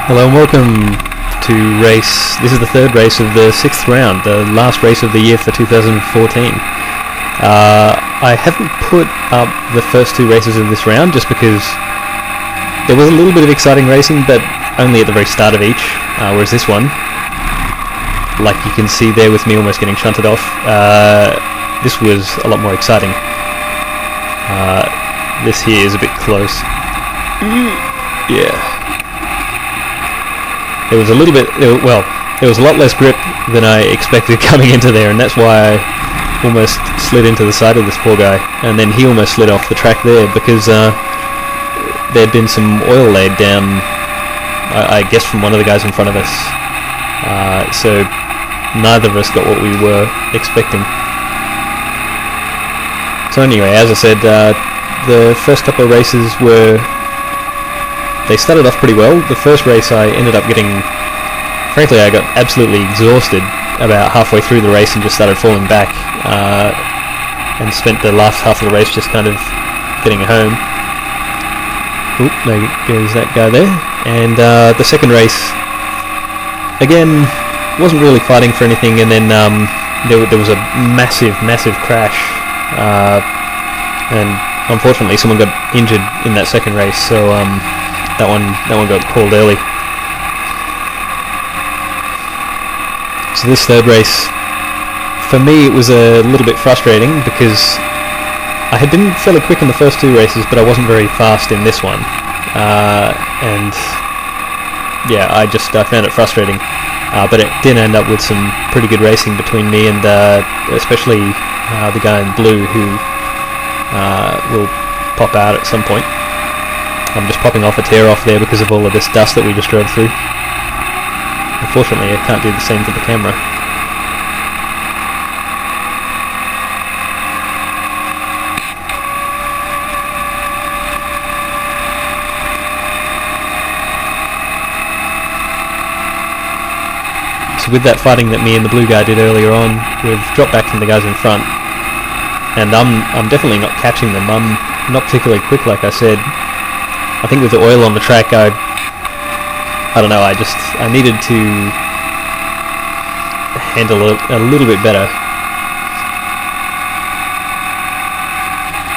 Hello and welcome to this is the third race of the 6th round, the last race of the year for 2014. I haven't put up the first two races of this round just because there was a little bit of exciting racing, but only at the very start of each, whereas this one, like you can see there with me almost getting shunted off, this was a lot more exciting. This here is a bit close. Yeah. There was a little bit, there was a lot less grip than I expected coming into there, and that's why I almost slid into the side of this poor guy, and then he almost slid off the track there because there'd been some oil laid down, I guess from one of the guys in front of us, so neither of us got what we were expecting. So anyway, as I said, the first couple of races they started off pretty well. The first race I ended up frankly I got absolutely exhausted about halfway through the race and just started falling back, and spent the last half of the race just kind of getting home. Oop, there goes that guy there. And the second race, again, wasn't really fighting for anything, and then there was a massive crash, and unfortunately someone got injured in that second race, so that one got called early. So this third race, for me, it was a little bit frustrating because I had been fairly quick in the first two races, but I wasn't very fast in this one, and yeah, I found it frustrating. But it did end up with some pretty good racing between me and especially the guy in blue, who will pop out at some point. I'm just popping off a tear off there because of all of this dust that we just drove through. Unfortunately, I can't do the same for the camera. So with that fighting that me and the blue guy did earlier on, we've dropped back from the guys in front, and I'm definitely not catching them. I'm not particularly quick, like I said. I think with the oil on the track, I don't know, I needed to handle it a little bit better.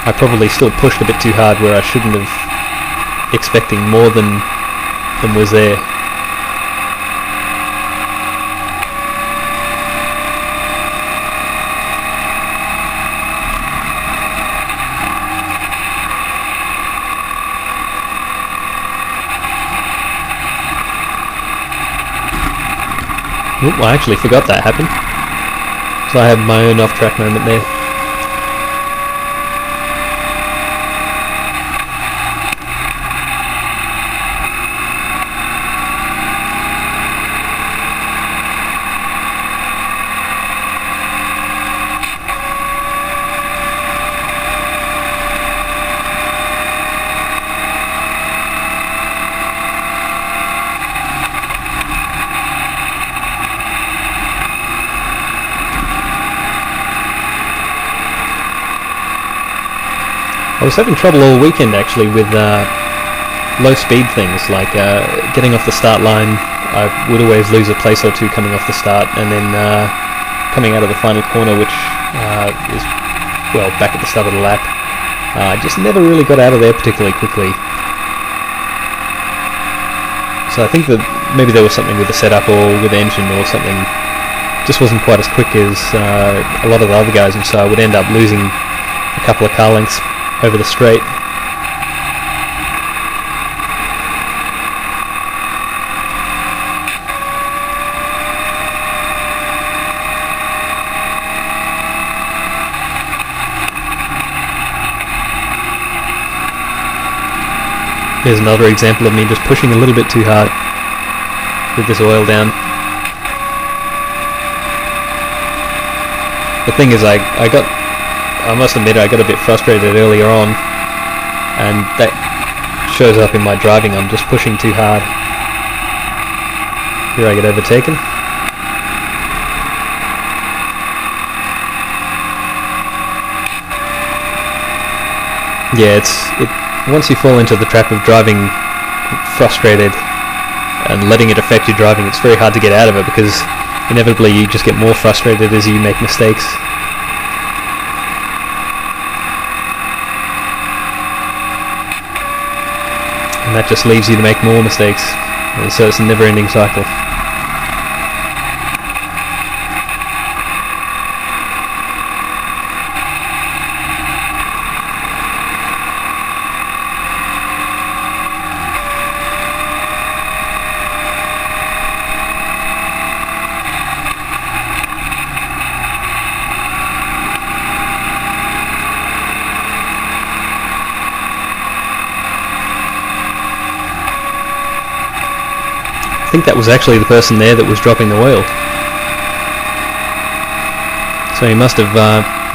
I probably still pushed a bit too hard where I shouldn't have, expecting more than was there. Oop, I actually forgot that happened. So I had my own off-track moment there. I was having trouble all weekend actually with low speed things, like getting off the start line. I would always lose a place or two coming off the start, and then coming out of the final corner, which is, well, back at the start of the lap. I just never really got out of there particularly quickly. So I think that maybe there was something with the setup or with the engine or something. Just wasn't quite as quick as a lot of the other guys, and so I would end up losing a couple of car lengths over the straight. Here's another example of me just pushing a little bit too hard with this oil down. The thing is, I must admit I got a bit frustrated earlier on, and that shows up in my driving. I'm just pushing too hard. Here I get overtaken. Yeah, once you fall into the trap of driving frustrated, and letting it affect your driving, it's very hard to get out of it, because inevitably you just get more frustrated as you make mistakes. And that just leaves you to make more mistakes, and so it's a never-ending cycle. I think that was actually the person there that was dropping the oil. So he must have,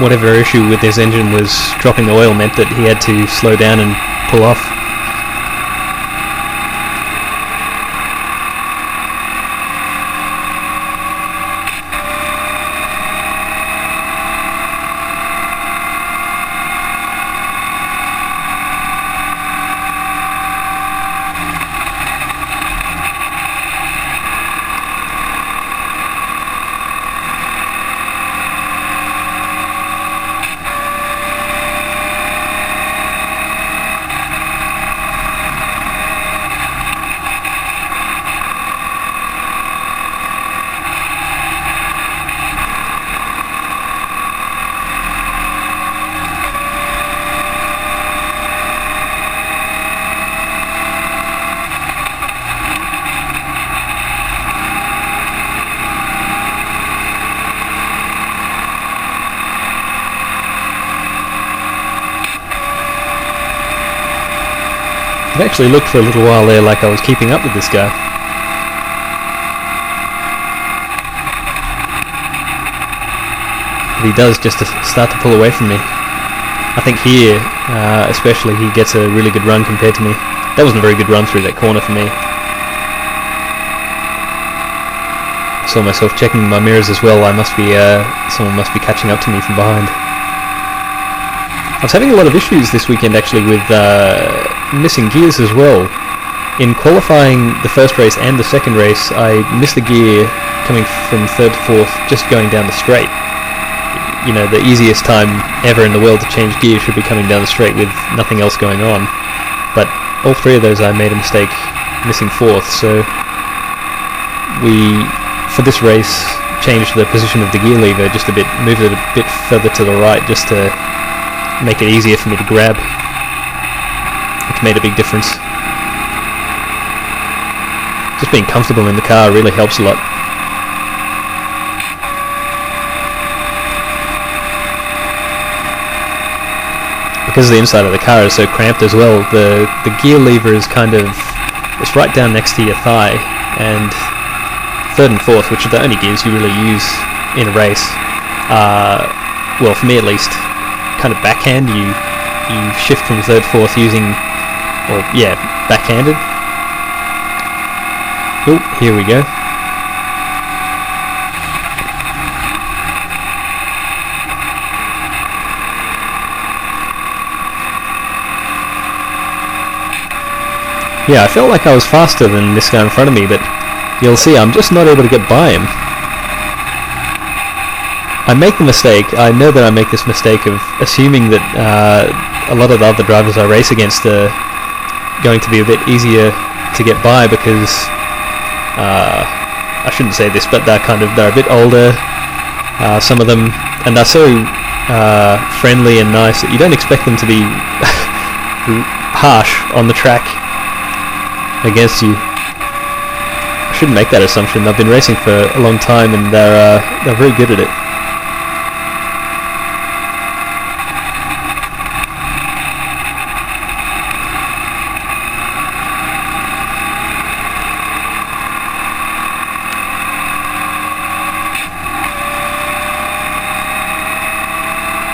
whatever issue with his engine was dropping the oil meant that he had to slow down and pull off. It actually looked for a little while there like I was keeping up with this guy. But he does just start to pull away from me. I think here, especially, he gets a really good run compared to me. That wasn't a very good run through that corner for me. I saw myself checking my mirrors as well. Someone must be catching up to me from behind. I was having a lot of issues this weekend actually with missing gears as well. In qualifying the first race and the second race, I missed a gear coming from third to fourth just going down the straight. You know, the easiest time ever in the world to change gear should be coming down the straight with nothing else going on. But all three of those I made a mistake missing fourth, so we, for this race, changed the position of the gear lever just a bit, moved it a bit further to the right just to make it easier for me to grab, which made a big difference. Just being comfortable in the car really helps a lot. Because the inside of the car is so cramped as well, the gear lever is it's right down next to your thigh, and third and fourth, which are the only gears you really use in a race, well, for me at least, kind of backhand. You shift from third fourth using, or yeah, backhanded. Oh, here we go. Yeah, I felt like I was faster than this guy in front of me, but you'll see I'm just not able to get by him. I make the mistake, I know that I make this mistake of assuming that a lot of the other drivers I race against are going to be a bit easier to get by because, I shouldn't say this, but they're a bit older, some of them, and they're so friendly and nice that you don't expect them to be harsh on the track against you. I shouldn't make that assumption. I've been racing for a long time and they're very good at it.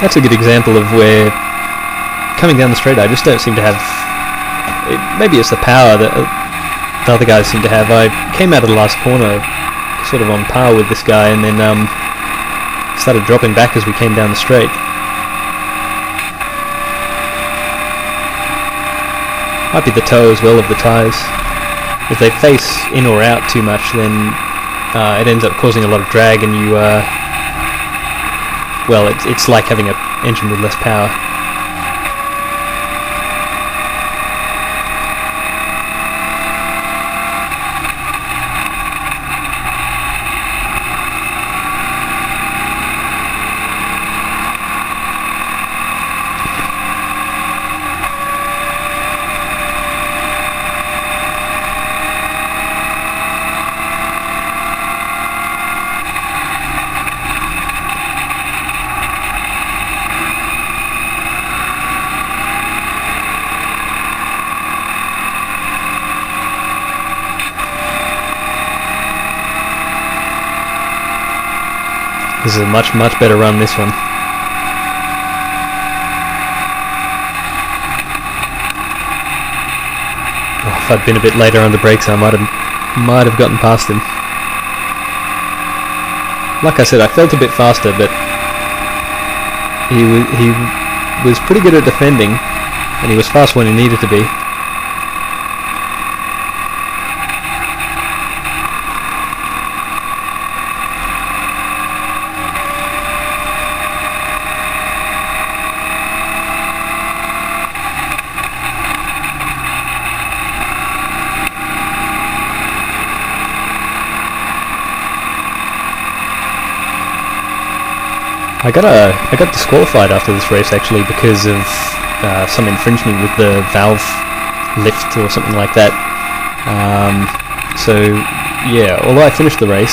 That's a good example of where coming down the straight I just don't seem to have, maybe it's the power that the other guys seem to have. I came out of the last corner sort of on par with this guy and then started dropping back as we came down the straight. Might be the toe as well of the tyres. If they face in or out too much, then it ends up causing a lot of drag, and you, well, it's like having an engine with less power. This is a much better run, this one. Oh, if I'd been a bit later on the brakes, I might have gotten past him. Like I said, I felt a bit faster, but he was pretty good at defending, and he was fast when he needed to be. I got disqualified after this race, actually, because of some infringement with the valve lift or something like that. So yeah, although I finished the race,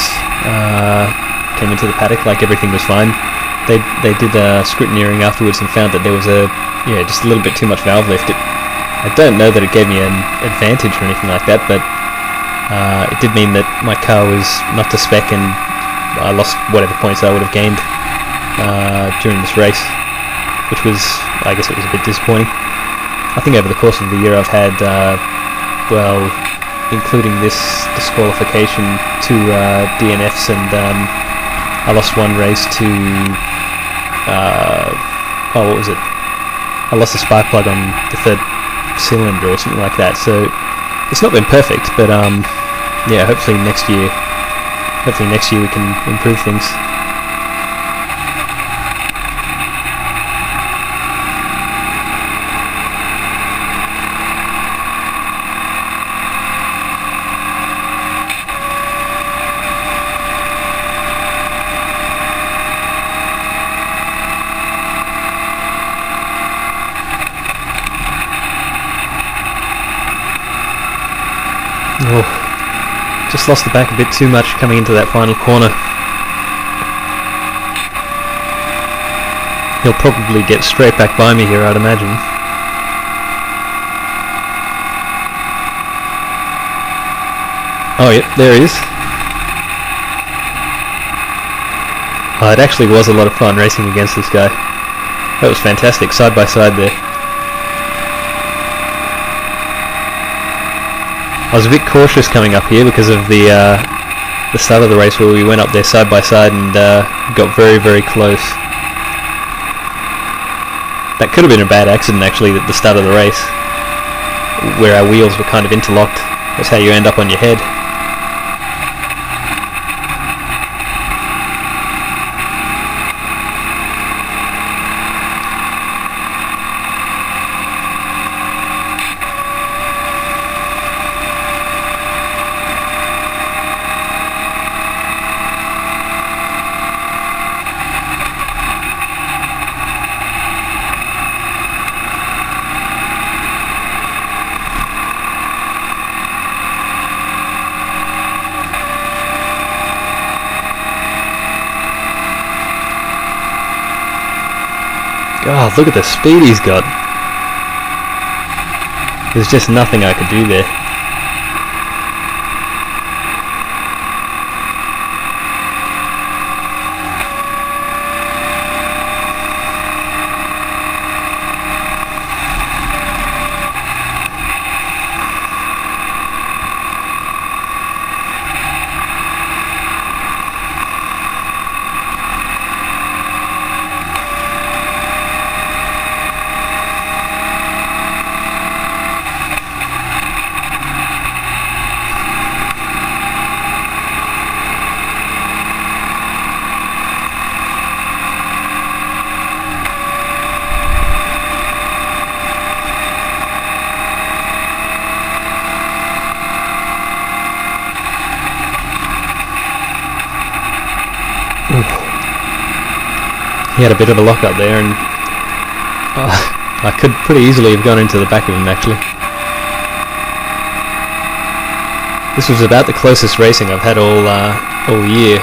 came into the paddock like everything was fine, they did scrutineering afterwards and found that there was just a little bit too much valve lift. I don't know that it gave me an advantage or anything like that, but it did mean that my car was not to spec, and I lost whatever points I would have gained during this race, which was, I guess it was a bit disappointing. I think over the course of the year I've had, well, including this disqualification, 2 DNFs, and I lost one race to, what was it? I lost a spark plug on the 3rd cylinder or something like that, so it's not been perfect, but yeah, hopefully next year we can improve things. Oh, just lost the back a bit too much coming into that final corner. He'll probably get straight back by me here, I'd imagine. Oh yep, there he is. Oh, it actually was a lot of fun racing against this guy. That was fantastic, side by side there. I was a bit cautious coming up here because of the start of the race where we went up there side by side and got very close. That could have been a bad accident, actually, at the start of the race, where our wheels were kind of interlocked. That's how you end up on your head. God, look at the speed he's got. There's just nothing I could do there. he had a bit of a lock up there, and I could pretty easily have gone into the back of him actually. This was about the closest racing I've had all year.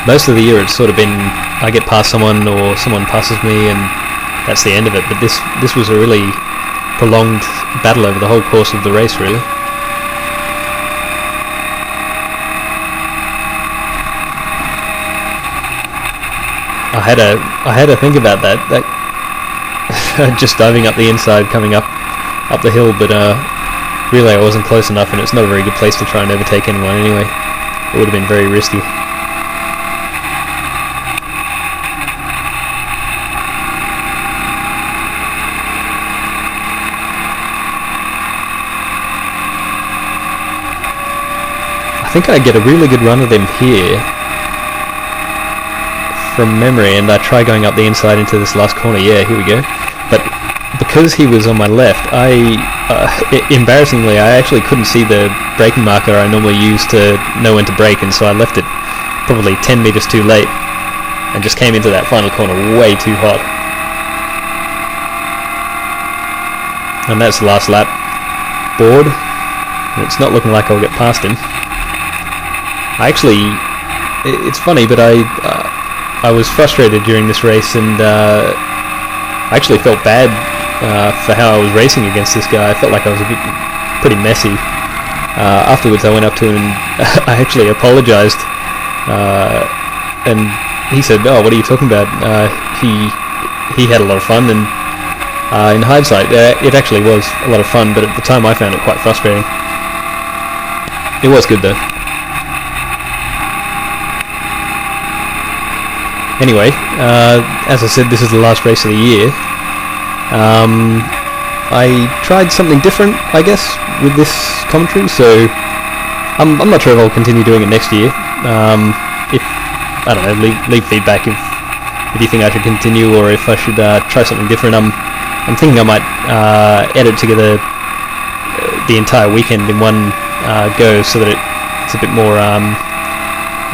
Most of the year it's sort of been I get past someone or someone passes me and that's the end of it, but this was a really prolonged battle over the whole course of the race really. I had to think about that just diving up the inside coming up the hill, but really I wasn't close enough, and it's not a very good place to try and overtake anyone anyway. It would have been very risky. I think I get a really good run of them here from memory, and I try going up the inside into this last corner. Yeah, here we go. But because he was on my left, embarrassingly, I actually couldn't see the braking marker I normally use to know when to brake, and so I left it probably 10 meters too late and just came into that final corner way too hot. And that's the last lap board, and it's not looking like I'll get past him. It's funny, but I was frustrated during this race, and I actually felt bad for how I was racing against this guy. I felt like I was pretty messy. Afterwards I went up to him and I actually apologised, and he said, "Oh, what are you talking about?" He had a lot of fun, and in hindsight it actually was a lot of fun, but at the time I found it quite frustrating. It was good though. Anyway, as I said, this is the last race of the year. I tried something different, I guess, with this commentary, so I'm not sure if I'll continue doing it next year. If, I don't know, leave feedback if you think I should continue, or if I should try something different. I'm thinking I might edit together the entire weekend in one go, so that it's a bit more,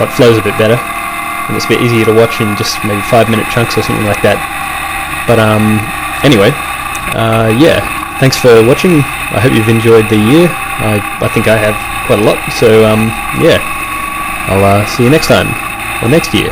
it flows a bit better. And it's a bit easier to watch in just maybe 5-minute chunks or something like that. But anyway, yeah, thanks for watching. I hope you've enjoyed the year. I think I have quite a lot. So yeah, I'll see you next time, or next year.